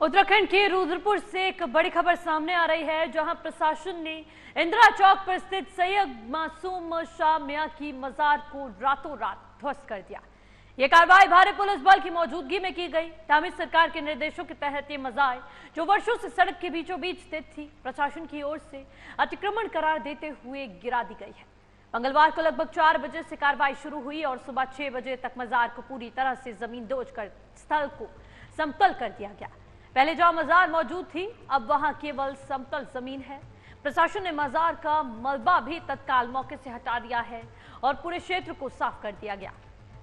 उत्तराखंड के रुद्रपुर से एक बड़ी खबर सामने आ रही है, जहां प्रशासन ने इंदिरा चौक पर स्थित सैयद मासूम शाह मियां की मजार को रातों रात ध्वस्त कर दिया। यह कार्रवाई भारी पुलिस बल की मौजूदगी में की गई। तमिल सरकार के निर्देशों के तहत ये मजार, जो वर्षों से सड़क के बीचों बीच स्थित थी, प्रशासन की ओर से अतिक्रमण करार देते हुए गिरा दी गई है। मंगलवार को लगभग 4 बजे से कार्रवाई शुरू हुई और सुबह 6 बजे तक मजार को पूरी तरह से जमीन दोज कर स्थल को समतल कर दिया गया। पहले जहां मजार मौजूद थी, अब वहां केवल समतल जमीन है। प्रशासन ने मजार का मलबा भी तत्काल मौके से हटा दिया है और पूरे क्षेत्र को साफ कर दिया गया।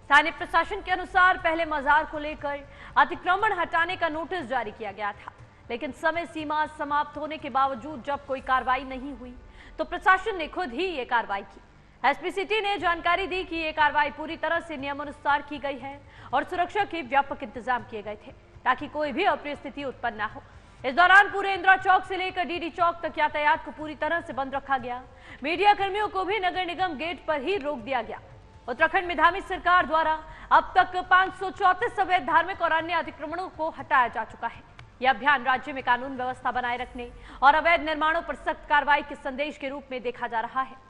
स्थानीय प्रशासन के अनुसार पहले मजार को लेकर अतिक्रमण हटाने का नोटिस जारी किया गया था, लेकिन समय सीमा समाप्त होने के बावजूद जब कोई कार्रवाई नहीं हुई तो प्रशासन ने खुद ही ये कार्रवाई की। एसपी सिटी ने जानकारी दी कि ये कार्रवाई पूरी तरह से नियमानुसार की गई है और सुरक्षा के व्यापक इंतजाम किए गए थे ताकि कोई भी अप्रिय स्थिति उत्पन्न न हो। इस दौरान पूरे इंदिरा चौक से लेकर डीडी चौक तक यातायात को पूरी तरह से बंद रखा गया। मीडिया कर्मियों को भी नगर निगम गेट पर ही रोक दिया गया। उत्तराखंड में धामी सरकार द्वारा अब तक 534 अवैध धार्मिक और अन्य अतिक्रमणों को हटाया जा चुका है। यह अभियान राज्य में कानून व्यवस्था बनाए रखने और अवैध निर्माणों पर सख्त कार्रवाई के संदेश के रूप में देखा जा रहा है।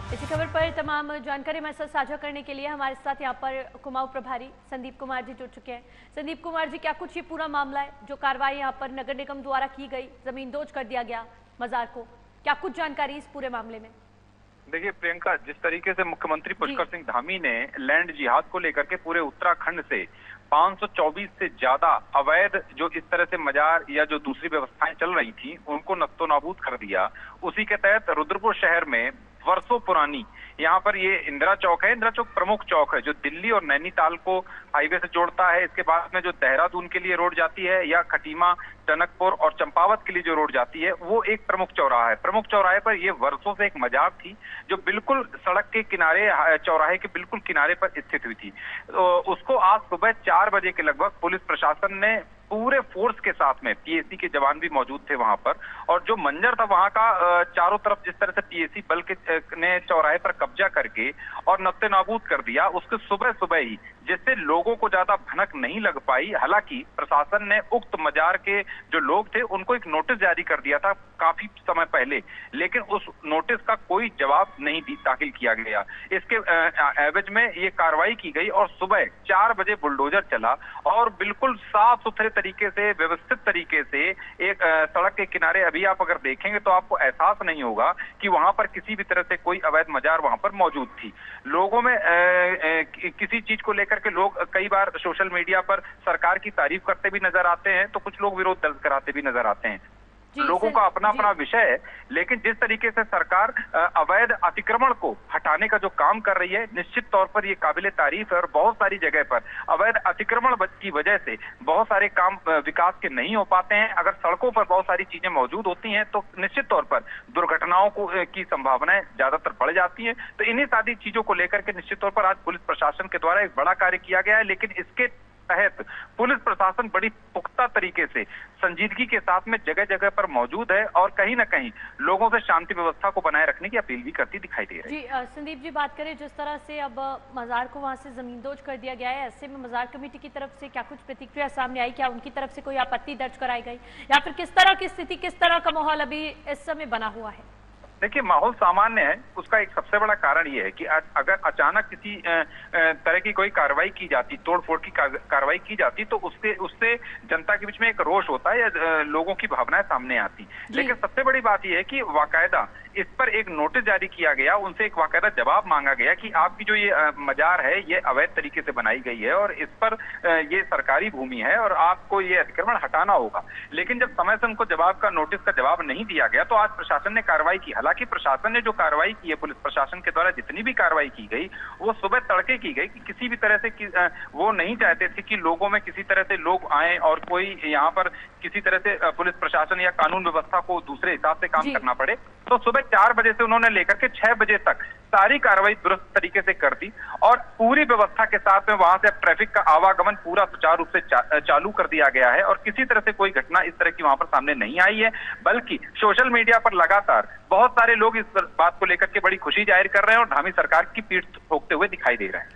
इसी खबर पर तमाम जानकारी हमारे साथ साझा करने के लिए हमारे साथ यहाँ पर कुमाऊं प्रभारी संदीप कुमार जी जुड़ चुके हैं। संदीप कुमार जी, क्या कुछ ये पूरा मामला है जो कार्रवाई यहाँ पर नगर निगम द्वारा की गई, जमीन दोज कर दिया गया मजार को, क्या कुछ जानकारी इस पूरे मामले में? देखिए प्रियंका, जिस तरीके से मुख्यमंत्री पुष्कर सिंह धामी ने लैंड जिहाद को लेकर के पूरे उत्तराखंड से 524 से ज्यादा अवैध जो इस तरह से मजार या जो दूसरी व्यवस्थाएं चल रही थी उनको नस्तो नाबूद कर दिया, उसी के तहत रुद्रपुर शहर में वर्षों पुरानी यहाँ पर ये इंदिरा चौक है। इंदिरा चौक प्रमुख चौक है जो दिल्ली और नैनीताल को हाईवे से जोड़ता है। इसके बाद में जो देहरादून के लिए रोड जाती है या खटीमा, टनकपुर और चंपावत के लिए जो रोड जाती है, वो एक प्रमुख चौराहा है। प्रमुख चौराहे पर ये वर्षों से एक मजार थी जो बिल्कुल सड़क के किनारे, चौराहे के बिल्कुल किनारे पर स्थित हुई थी। तो उसको आज सुबह 4 बजे के लगभग पुलिस प्रशासन ने पूरे फोर्स के साथ में, पीएसी के जवान भी मौजूद थे वहां पर, और जो मंजर था वहां का चारों तरफ जिस तरह से पीएसी बल के ने चौराहे पर कब्जा करके और नस्ते नाबूद कर दिया, उसके सुबह सुबह ही, जिससे लोगों को ज्यादा भनक नहीं लग पाई। हालांकि प्रशासन ने उक्त मजार के जो लोग थे उनको एक नोटिस जारी कर दिया था काफी समय पहले, लेकिन उस नोटिस का कोई जवाब नहीं दाखिल किया गया। इसके एवज में ये कार्रवाई की गई और सुबह 4 बजे बुलडोजर चला और बिल्कुल साफ सुथरे तरीके से, व्यवस्थित तरीके से एक सड़क के किनारे, अभी आप अगर देखेंगे तो आपको एहसास नहीं होगा कि वहां पर किसी भी तरह से कोई अवैध मजार वहां पर मौजूद थी। लोगों में किसी चीज को लेकर के लोग कई बार सोशल मीडिया पर सरकार की तारीफ करते भी नजर आते हैं तो कुछ लोग विरोध दर्ज कराते भी नजर आते हैं। लोगों का अपना अपना विषय है, लेकिन जिस तरीके से सरकार अवैध अतिक्रमण को हटाने का जो काम कर रही है, निश्चित तौर पर ये काबिले तारीफ है। और बहुत सारी जगह पर अवैध अतिक्रमण की वजह से बहुत सारे काम विकास के नहीं हो पाते हैं। अगर सड़कों पर बहुत सारी चीजें मौजूद होती हैं तो निश्चित तौर पर दुर्घटनाओं की संभावनाएं ज्यादातर बढ़ जाती हैं। तो इन्हीं सारी चीजों को लेकर के निश्चित तौर पर आज पुलिस प्रशासन के द्वारा एक बड़ा कार्य किया गया है, लेकिन इसके तहत पुलिस प्रशासन बड़ी पुख्ता तरीके से, संजीदगी के साथ में जगह जगह पर मौजूद है और कहीं ना कहीं लोगों से शांति व्यवस्था को बनाए रखने की अपील भी करती दिखाई दे रही है। जी संदीप जी, बात करें जिस तरह से अब मजार को वहां से जमींदोज कर दिया गया है, ऐसे में मजार कमेटी की तरफ से क्या कुछ प्रतिक्रिया सामने आई? क्या उनकी तरफ से कोई आपत्ति दर्ज कराई गई या फिर किस तरह की स्थिति, किस तरह का माहौल अभी इस समय बना हुआ है? देखिए, माहौल सामान्य है। उसका एक सबसे बड़ा कारण ये है कि अगर अचानक किसी तरह की कोई कार्रवाई की जाती, तोड़फोड़ की कार्रवाई की जाती, तो उससे जनता के बीच में एक रोष होता है या लोगों की भावनाएं सामने आती। लेकिन सबसे बड़ी बात यह है कि बाकायदा इस पर एक नोटिस जारी किया गया, उनसे एक बाकायदा जवाब मांगा गया कि आपकी जो ये मजार है ये अवैध तरीके से बनाई गई है और इस पर ये सरकारी भूमि है और आपको ये अतिक्रमण हटाना होगा। लेकिन जब समय से उनको जवाब का, नोटिस का जवाब नहीं दिया गया तो आज प्रशासन ने कार्रवाई की। हालांकि प्रशासन ने जो कार्रवाई की है, पुलिस प्रशासन के द्वारा जितनी भी कार्रवाई की गई वो सुबह तड़के की गई कि किसी भी तरह से वो नहीं चाहते थे कि लोगों में किसी तरह से लोग आए और कोई यहाँ पर किसी तरह से पुलिस प्रशासन या कानून व्यवस्था को दूसरे हिसाब से काम करना पड़े। तो सुबह 4 बजे से उन्होंने लेकर के 6 बजे तक सारी कार्रवाई दुरुस्त तरीके से कर दी और पूरी व्यवस्था के साथ में वहां से अब ट्रैफिक का आवागमन पूरा सुचारू रूप से चालू कर दिया गया है और किसी तरह से कोई घटना इस तरह की वहां पर सामने नहीं आई है। बल्कि सोशल मीडिया पर लगातार बहुत सारे लोग इस बात को लेकर के बड़ी खुशी जाहिर कर रहे हैं और धामी सरकार की पीठ ठोकते हुए दिखाई दे रहे हैं।